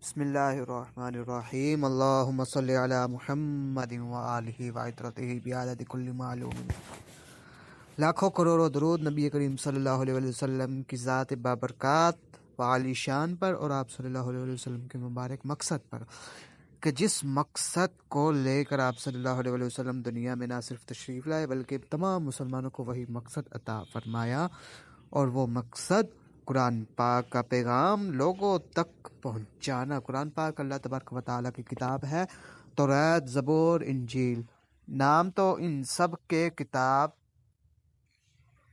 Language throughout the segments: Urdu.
بسم اللہ الرحمن الرحیم اللہم صلی علی محمد وآلہ وعطرتہ بعدد کل معلوم۔ لاکھوں کروڑوں درود نبی کریم صلی اللہ علیہ وسلم کی ذات بابرکات وعالی شان پر اور آپ صلی اللہ علیہ وسلم کے مبارک مقصد پر کہ جس مقصد کو لے کر آپ صلی اللہ علیہ وسلم دنیا میں نہ صرف تشریف لائے بلکہ تمام مسلمانوں کو وہی مقصد عطا فرمایا، اور وہ مقصد قرآن پاک کا پیغام لوگوں تک پہنچانا۔ قرآن پاک اللہ تبارک و تعالیٰ کی کتاب ہے۔ توریت، زبور، انجیل، نام تو ان سب کے کتاب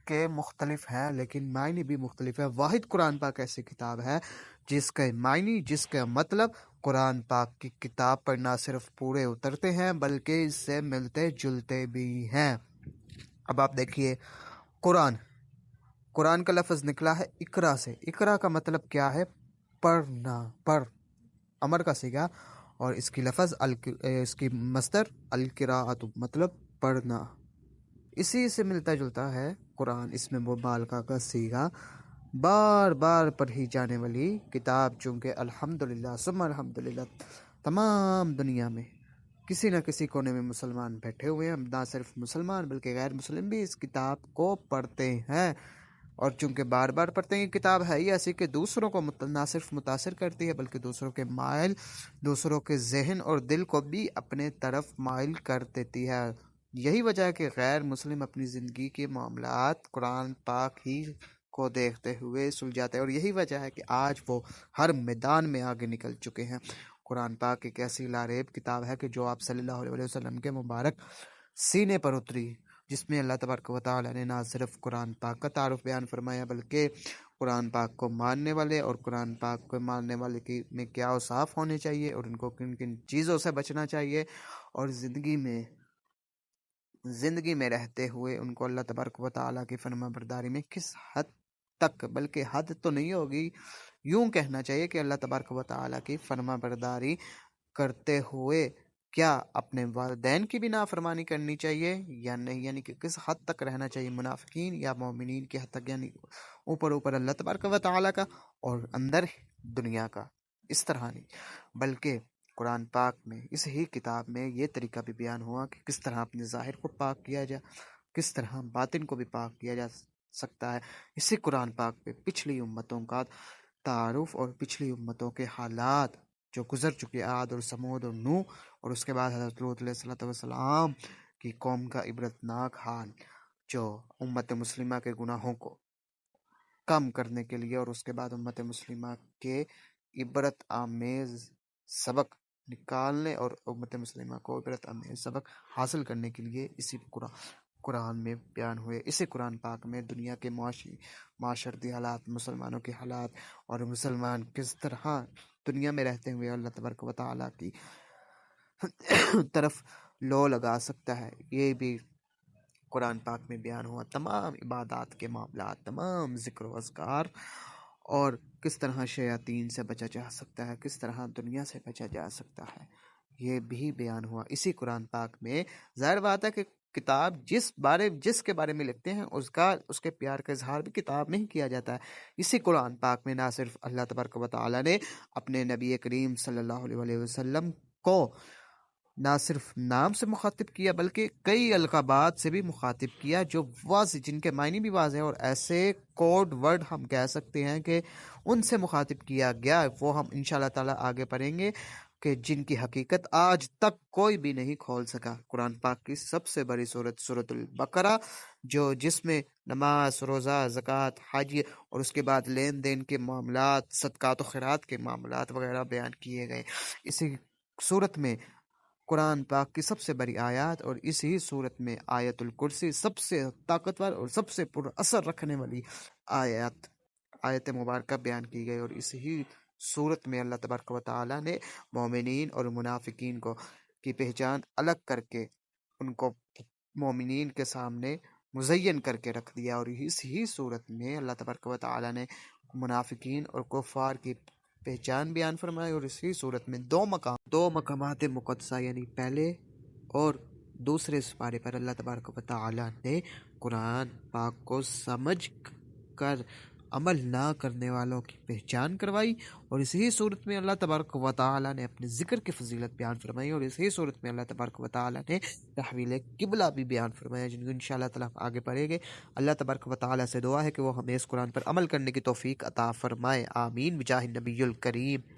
کے مختلف ہیں لیکن معنی بھی مختلف ہے۔ واحد قرآن پاک ایسی کتاب ہے جس کے معنی، جس کا مطلب قرآن پاک کی کتاب پر نہ صرف پورے اترتے ہیں بلکہ اس سے ملتے جلتے بھی ہیں۔ اب آپ دیکھیے، قرآن کا لفظ نکلا ہے اقرا سے۔ اقرا کا مطلب کیا ہے؟ پڑھنا، پڑھ، امر کا صیغہ، اور اس کی لفظ اس کی مصدر القراءۃ، مطلب پڑھنا۔ اسی سے ملتا جلتا ہے قرآن، اس میں مبالغہ کا صیغہ، بار بار پڑھی جانے والی کتاب، چونکہ الحمدللہ ثم الحمدللہ تمام دنیا میں کسی نہ کسی کونے میں مسلمان بیٹھے ہوئے ہیں۔ نہ صرف مسلمان بلکہ غیر مسلم بھی اس کتاب کو پڑھتے ہیں، اور چونکہ بار بار پڑھتے ہیں، یہ کتاب ہے ہی ایسی کہ دوسروں کو نہ صرف متاثر کرتی ہے بلکہ دوسروں کے ذہن اور دل کو بھی اپنے طرف مائل کر دیتی ہے۔ یہی وجہ ہے کہ غیر مسلم اپنی زندگی کے معاملات قرآن پاک ہی کو دیکھتے ہوئے سلجھاتے ہیں، اور یہی وجہ ہے کہ آج وہ ہر میدان میں آگے نکل چکے ہیں۔ قرآن پاک ایک ایسی لاریب کتاب ہے کہ جو آپ صلی اللہ علیہ وسلم کے مبارک سینے پر اتری، جس میں اللہ تبارک و تعالیٰ نے نہ صرف قرآن پاک کا تعارف بیان فرمایا بلکہ قرآن پاک کو ماننے والے اور قرآن پاک کو ماننے والے میں کیا اوصاف ہونے چاہیے اور ان کو کن کن چیزوں سے بچنا چاہیے، اور زندگی میں رہتے ہوئے ان کو اللہ تبارک و تعالیٰ کی فرما برداری میں کس حد تک، بلکہ حد تو نہیں ہوگی، یوں کہنا چاہیے کہ اللہ تبارک و تعالیٰ کی فرما برداری کرتے ہوئے کیا اپنے والدین کی بھی نافرمانی کرنی چاہیے یا نہیں، یعنی کہ کس حد تک رہنا چاہیے منافقین یا مومنین کی حد تک، یعنی اوپر اللہ تبارک و تعالیٰ کا اور اندر دنیا کا، اس طرح نہیں، بلکہ قرآن پاک میں اس ہی کتاب میں یہ طریقہ بھی بیان ہوا کہ کس طرح اپنے ظاہر کو پاک کیا جائے، کس طرح باطن کو بھی پاک کیا جا سکتا ہے۔ اسی قرآن پاک پہ پچھلی امتوں کا تعارف اور پچھلی امتوں کے حالات جو گزر چکے، عاد اور سمود اور نوح، اور اس کے بعد حضرت لوط علیہ السلام کی قوم کا عبرتناک حال، جو امت مسلمہ کے گناہوں کو کم کرنے کے لیے اور اس کے بعد امت مسلمہ کے عبرت آمیز سبق نکالنے اور امت مسلمہ کو عبرت آمیز سبق حاصل کرنے کے لیے اسی قرآن میں بیان ہوئے۔ اسی قرآن پاک میں دنیا کے معاشرتی حالات، مسلمانوں کے حالات، اور مسلمان کس طرح دنیا میں رہتے ہوئے اللہ تبارک و تعالیٰ کی طرف لو لگا سکتا ہے، یہ بھی قرآن پاک میں بیان ہوا۔ تمام عبادات کے معاملات، تمام ذکر و اذکار، اور کس طرح شیاطین سے بچا جا سکتا ہے، کس طرح دنیا سے بچا جا سکتا ہے، یہ بھی بیان ہوا اسی قرآن پاک میں۔ ظاہر بات ہے کہ کتاب جس کے بارے میں لکھتے ہیں اس کے پیار کا اظہار بھی کتاب میں ہی کیا جاتا ہے۔ اسی قرآن پاک میں نہ صرف اللہ تبارک و تعالیٰ نے اپنے نبی کریم صلی اللہ علیہ وسلم کو نہ صرف نام سے مخاطب کیا بلکہ کئی القابات سے بھی مخاطب کیا، جو واضح، جن کے معنی بھی واضح ہیں، اور ایسے کوڈ ورڈ ہم کہہ سکتے ہیں کہ ان سے مخاطب کیا گیا، وہ ہم انشاءاللہ تعالیٰ آگے پڑھیں گے، کہ جن کی حقیقت آج تک کوئی بھی نہیں کھول سکا۔ قرآن پاک کی سب سے بڑی سورت البقرہ، جس میں نماز، روزہ، زکوٰۃ، حج اور اس کے بعد لین دین کے معاملات، صدقات و خیرات کے معاملات وغیرہ بیان کیے گئے۔ اسی صورت میں قرآن پاک کی سب سے بڑی آیات، اور اسی صورت میں آیت الکرسی سب سے طاقتور اور سب سے پر اثر رکھنے والی آیت مبارکہ بیان کی گئی، اور اسی صورت میں اللہ تبارک و تعالیٰ نے مومنین اور منافقین کی پہچان الگ کر کے ان کو مومنین کے سامنے مزین کر کے رکھ دیا، اور اسی صورت میں اللہ تبارک و تعالیٰ نے منافقین اور کفار کی پہچان بیان فرمائی، اور اسی صورت میں دو مقامات مقدسہ، یعنی پہلے اور دوسرے سپارے پر اللہ تبارک و تعالیٰ نے قرآن پاک کو سمجھ کر عمل نہ کرنے والوں کی پہچان کروائی، اور اسی صورت میں اللہ تبارک و تعالیٰ نے اپنے ذکر کی فضیلت بیان فرمائی، اور اسی صورت میں اللہ تبارک و تعالیٰ نے تحویل قبلہ بھی بیان فرمایا، جن کو انشاءاللہ تعالیٰ آگے پڑھیں گے۔ اللہ تبارک و تعالیٰ سے دعا ہے کہ وہ ہمیں اس قرآن پر عمل کرنے کی توفیق عطا فرمائے، آمین بجاہ النبی الکریم۔